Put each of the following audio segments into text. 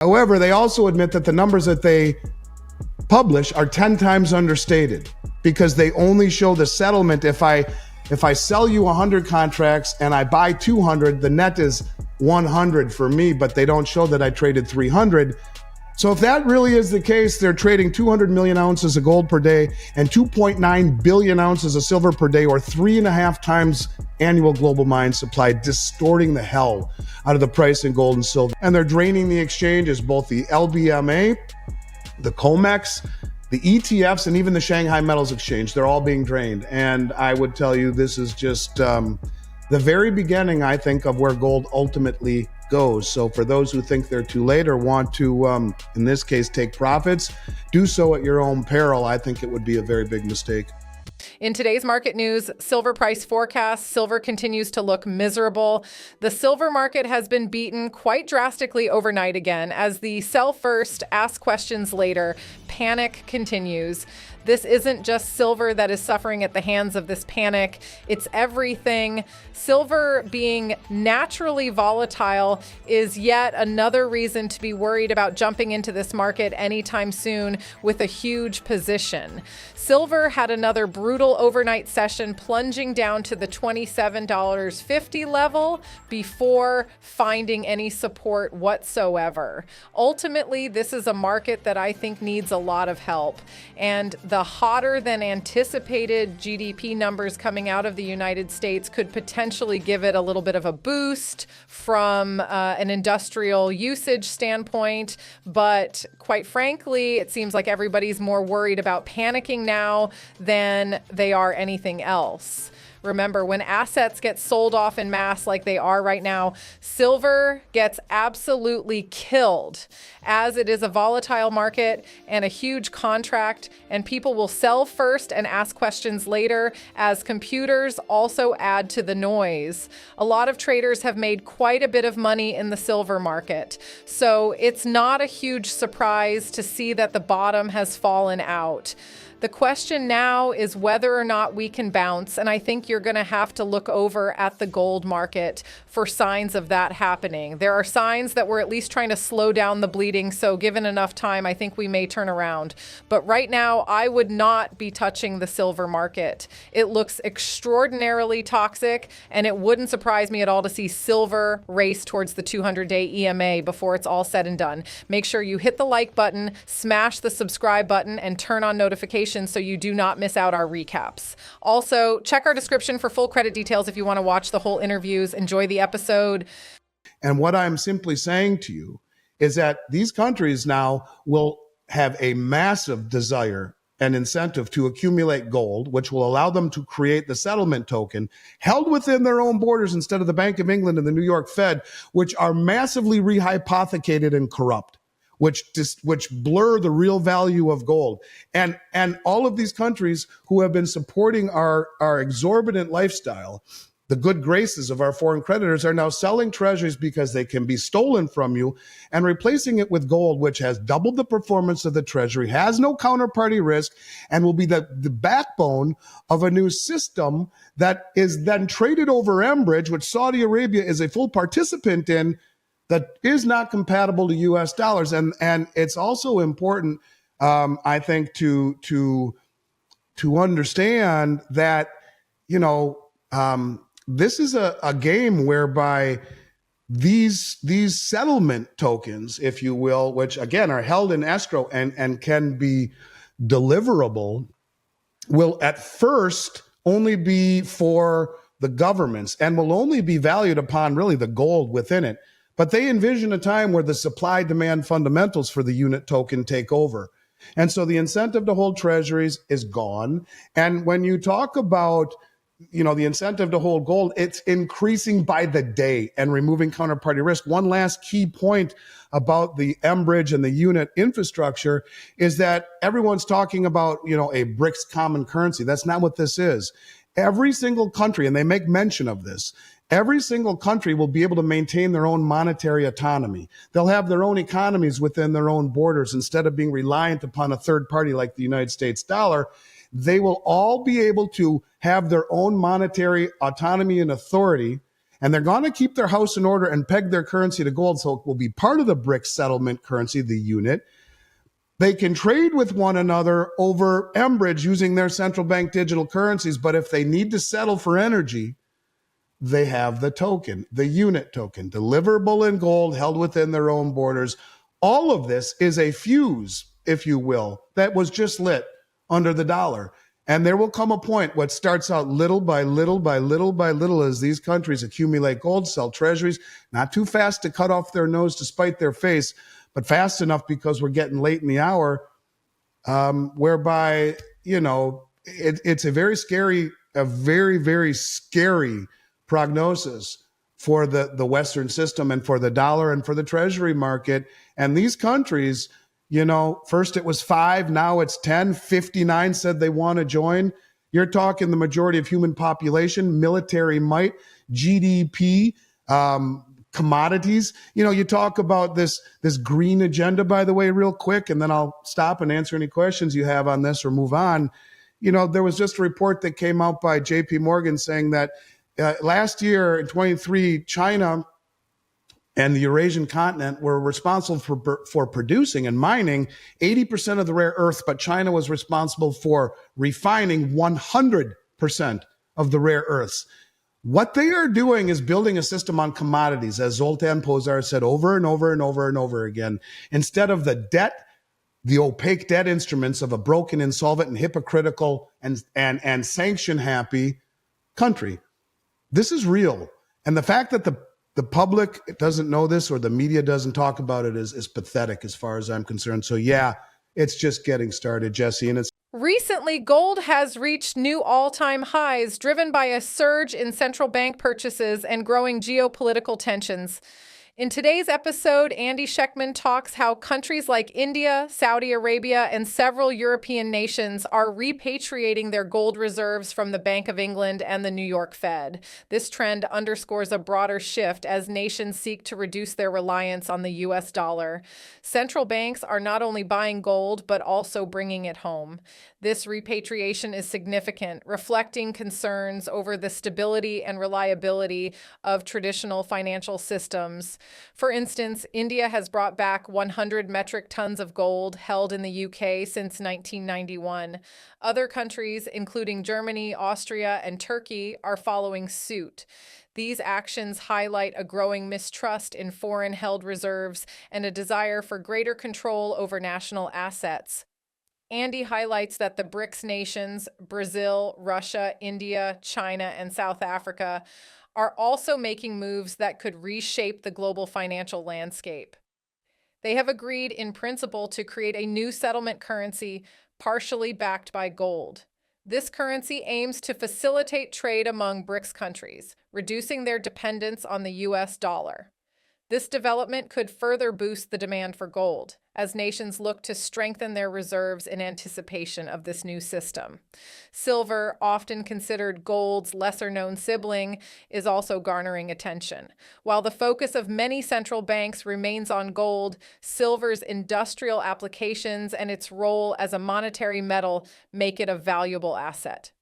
However, they also admit that the numbers that they publish are 10 times understated because they only show the settlement. If I sell you 100 contracts and I buy 200, the net is 100 for me, but they don't show that I traded 300. So if that really is the case, they're trading 200 million ounces of gold per day and 2.9 billion ounces of silver per day, or 3.5 times annual global mine supply, distorting the hell out of the price in gold and silver. And they're draining the exchanges, both the LBMA, the COMEX, the ETFs, and even the Shanghai Metals Exchange. They're all being drained. And I would tell you, this is just the very beginning, I think, of where gold ultimately goes. So for those who think they're too late or want to, in this case, take profits, do so at your own peril. I think it would be a very big mistake. In today's market news, silver price forecast, silver continues to look miserable. The silver market has been beaten quite drastically overnight again as the sell first, ask questions later panic continues. This isn't just silver that is suffering at the hands of this panic. It's everything. Silver being naturally volatile is yet another reason to be worried about jumping into this market anytime soon with a huge position. Silver had another brutal overnight session, plunging down to the $27.50 level before finding any support whatsoever. Ultimately, this is a market that I think needs a lot of help. And the hotter than anticipated GDP numbers coming out of the United States could potentially give it a little bit of a boost from an industrial usage standpoint. But quite frankly, it seems like everybody's more worried about panicking now than they are anything else. Remember, when assets get sold off in mass like they are right now, silver gets absolutely killed, as it is a volatile market and a huge contract, and people will sell first and ask questions later as computers also add to the noise. A lot of traders have made quite a bit of money in the silver market, so it's not a huge surprise to see that the bottom has fallen out. The question now is whether or not we can bounce, and I think you're going to have to look over at the gold market for signs of that happening. There are signs that we're at least trying to slow down the bleeding, so given enough time, I think we may turn around. But right now, I would not be touching the silver market. It looks extraordinarily toxic, and it wouldn't surprise me at all to see silver race towards the 200-day EMA before it's all said and done. Make sure you hit the like button, smash the subscribe button, and turn on notifications so you do not miss out our recaps. Also, check our description for full credit details if you want to watch the whole interviews. Enjoy the episode. And what I'm simply saying to you is that these countries now will have a massive desire and incentive to accumulate gold, which will allow them to create the settlement token held within their own borders instead of the Bank of England and the New York Fed, which are massively rehypothecated and corrupt, which blur the real value of gold. And all of these countries who have been supporting our exorbitant lifestyle, the good graces of our foreign creditors, are now selling treasuries because they can be stolen from you and replacing it with gold, which has doubled the performance of the treasury, has no counterparty risk, and will be the backbone of a new system that is then traded over Enbridge, which Saudi Arabia is a full participant in, that is not compatible to U.S. dollars. And it's also important, I think, to understand that, this is a game whereby these settlement tokens, if you will, which again are held in escrow and can be deliverable, will at first only be for the governments and will only be valued upon really the gold within it. But they envision a time where the supply-demand fundamentals for the unit token take over. And so the incentive to hold treasuries is gone. And when you talk about, the incentive to hold gold, it's increasing by the day and removing counterparty risk. One last key point about the Enbridge and the unit infrastructure is that everyone's talking about, a BRICS common currency. That's not what this is. Every single country, and they make mention of this, every single country will be able to maintain their own monetary autonomy. They'll have their own economies within their own borders instead of being reliant upon a third party like the United States dollar. They will all be able to have their own monetary autonomy and authority And they're going to keep their house in order and peg their currency to gold, so it will be part of the BRICS settlement currency, the unit. They can trade with one another over Enbridge using their central bank digital currencies, but if they need to settle for energy, they have the token, the unit token, deliverable in gold, held within their own borders. All of this is a fuse, if you will, that was just lit under the dollar. And there will come a point, what starts out little by little by little by little, as these countries accumulate gold, sell treasuries, not too fast to cut off their nose to spite their face, but fast enough because we're getting late in the hour, whereby, it's a very scary, a very, very scary prognosis for the Western system and for the dollar and for the treasury market. And these countries, first it was 5, now it's 10, 59 said they want to join. You're talking the majority of human population, military might, GDP, commodities. You talk about this green agenda, by the way, real quick, and then I'll stop and answer any questions you have on this or move on. There was just a report that came out by JP Morgan saying that last year in 23, China and the Eurasian continent were responsible for producing and mining 80% of the rare earths, but China was responsible for refining 100% of the rare earths. What they are doing is building a system on commodities, as Zoltan Pozar said over and over and over and over again, instead of the debt, the opaque debt instruments of a broken, insolvent, and hypocritical and sanction-happy country. This is real. And the fact that the public doesn't know this or the media doesn't talk about it is pathetic as far as I'm concerned. So yeah, it's just getting started, Jesse, and it's recently, gold has reached new all-time highs, driven by a surge in central bank purchases and growing geopolitical tensions. In today's episode, Andy Schectman talks how countries like India, Saudi Arabia, and several European nations are repatriating their gold reserves from the Bank of England and the New York Fed. This trend underscores a broader shift as nations seek to reduce their reliance on the U.S. dollar. Central banks are not only buying gold, but also bringing it home. This repatriation is significant, reflecting concerns over the stability and reliability of traditional financial systems. For instance, India has brought back 100 metric tons of gold held in the UK since 1991. Other countries, including Germany, Austria, and Turkey, are following suit. These actions highlight a growing mistrust in foreign-held reserves and a desire for greater control over national assets. Andy highlights that the BRICS nations, Brazil, Russia, India, China, and South Africa, are also making moves that could reshape the global financial landscape. They have agreed in principle to create a new settlement currency partially backed by gold. This currency aims to facilitate trade among BRICS countries, reducing their dependence on the U.S. dollar. This development could further boost the demand for gold, as nations look to strengthen their reserves in anticipation of this new system. Silver, often considered gold's lesser-known sibling, is also garnering attention. While the focus of many central banks remains on gold, silver's industrial applications and its role as a monetary metal make it a valuable asset.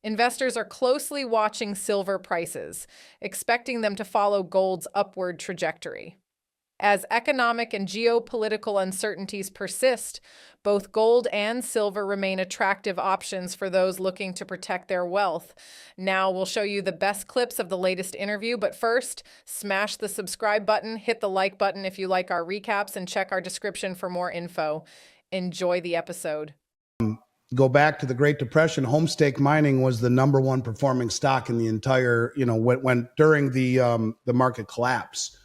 Investors are closely watching silver prices, expecting them to follow gold's upward trajectory. As economic and geopolitical uncertainties persist, both gold and silver remain attractive options for those looking to protect their wealth. Now we'll show you the best clips of the latest interview, but first, smash the subscribe button, hit the like button if you like our recaps, and check our description for more info. Enjoy the episode. Go back to the Great Depression, homestake mining was the number one performing stock in the entire, when during the market collapse.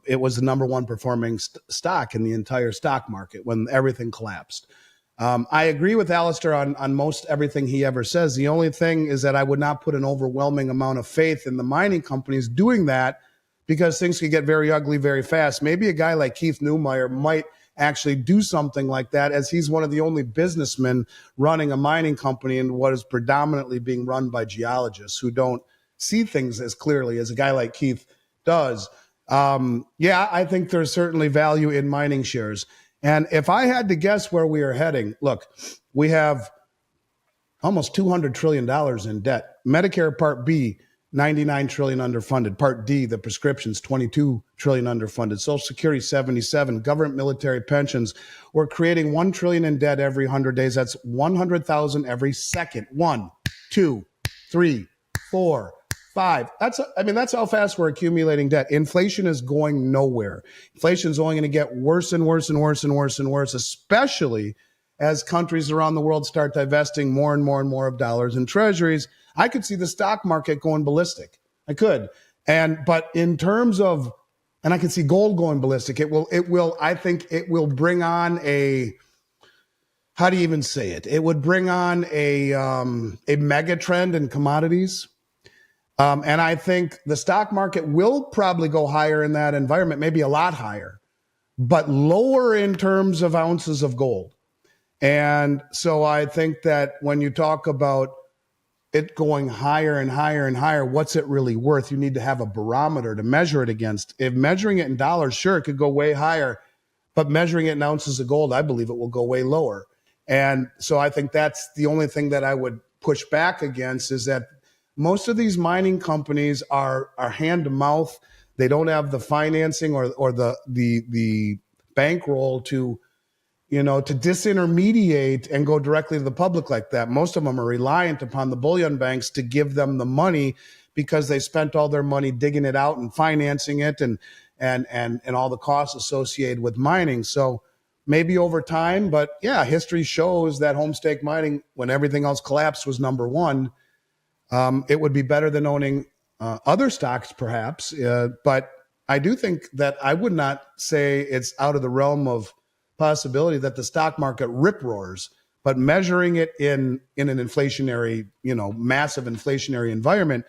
It was the number one performing stock in the entire stock market when everything collapsed. I agree with Alistair on most everything he ever says. The only thing is that I would not put an overwhelming amount of faith in the mining companies doing that, because things could get very ugly very fast. Maybe a guy like Keith Neumeyer might actually do something like that, as he's one of the only businessmen running a mining company in what is predominantly being run by geologists who don't see things as clearly as a guy like Keith does. Yeah, I think there's certainly value in mining shares. And if I had to guess where we are heading, look, we have almost $200 trillion in debt. Medicare Part B 99 trillion underfunded. Part D, the prescriptions, 22 trillion underfunded. Social Security, 77. Government military pensions. We're creating 1 trillion in debt every 100 days. That's 100,000 every second. 1, 2, 3, 4, 5. That's how fast we're accumulating debt. Inflation is going nowhere. Inflation is only going to get worse and worse and worse and worse and worse, especially as countries around the world start divesting more and more and more of dollars and treasuries. I could see the stock market going ballistic. I could. But in terms of, and I can see gold going ballistic. I think it will bring on how do you even say it? It would bring on a mega trend in commodities. And I think the stock market will probably go higher in that environment, maybe a lot higher, but lower in terms of ounces of gold. And so I think that when you talk about it going higher and higher and higher, what's it really worth? You need to have a barometer to measure it against. If measuring it in dollars, sure, it could go way higher, but measuring it in ounces of gold, I believe it will go way lower. And so I think that's the only thing that I would push back against, is that most of these mining companies are hand to mouth. They don't have the financing or the bankroll to disintermediate and go directly to the public like that. Most of them are reliant upon the bullion banks to give them the money, because they spent all their money digging it out and financing it and all the costs associated with mining. So maybe over time, but yeah, history shows that home stake mining, when everything else collapsed, was number one. It would be better than owning other stocks, perhaps. But I do think that I would not say it's out of the realm of possibility that the stock market rip roars, but measuring it in an inflationary, massive inflationary environment,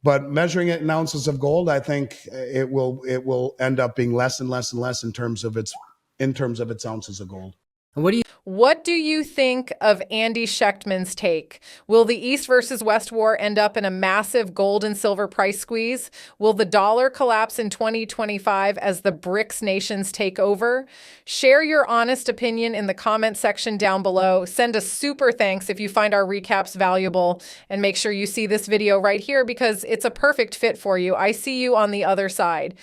but measuring it in ounces of gold, I think it will end up being less and less and less in terms of its ounces of gold. And What do you think of Andy Schectman's take? Will the East versus West war end up in a massive gold and silver price squeeze? Will the dollar collapse in 2025 as the BRICS nations take over? Share your honest opinion in the comment section down below. Send a super thanks if you find our recaps valuable, and make sure you see this video right here because it's a perfect fit for you. I see you on the other side.